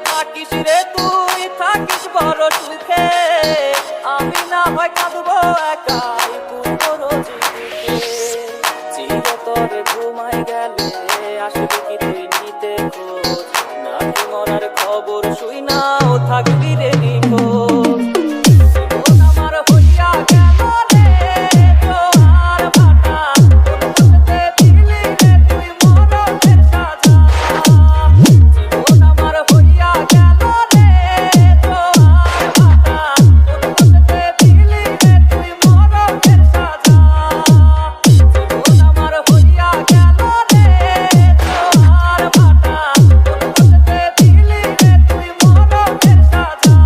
থাকিস রে তুই থাকিস বড় সুখে, আমি না হয় কাঁদবো একাই পুরো চিরতর ঘুমাই গেলে আসবি কি তুই নিতে খোঁজ, নাকি মরার খবর শুই নাও থাকবি রে নিখোঁজ। জীবন আমার হইয়া গেল রে জোয়ার ভাটা, বলতে দিলি রে তুই মরণের সাজা। জীবন আমার হইয়া গেল রে জোয়ার ভাটা, বলতে দিলি রে তুই মরণের সাজা। জীবন আমার হইয়া গেল রে জোয়ার ভাটা, বলতে দিলি রে তুই মরণের সাজা।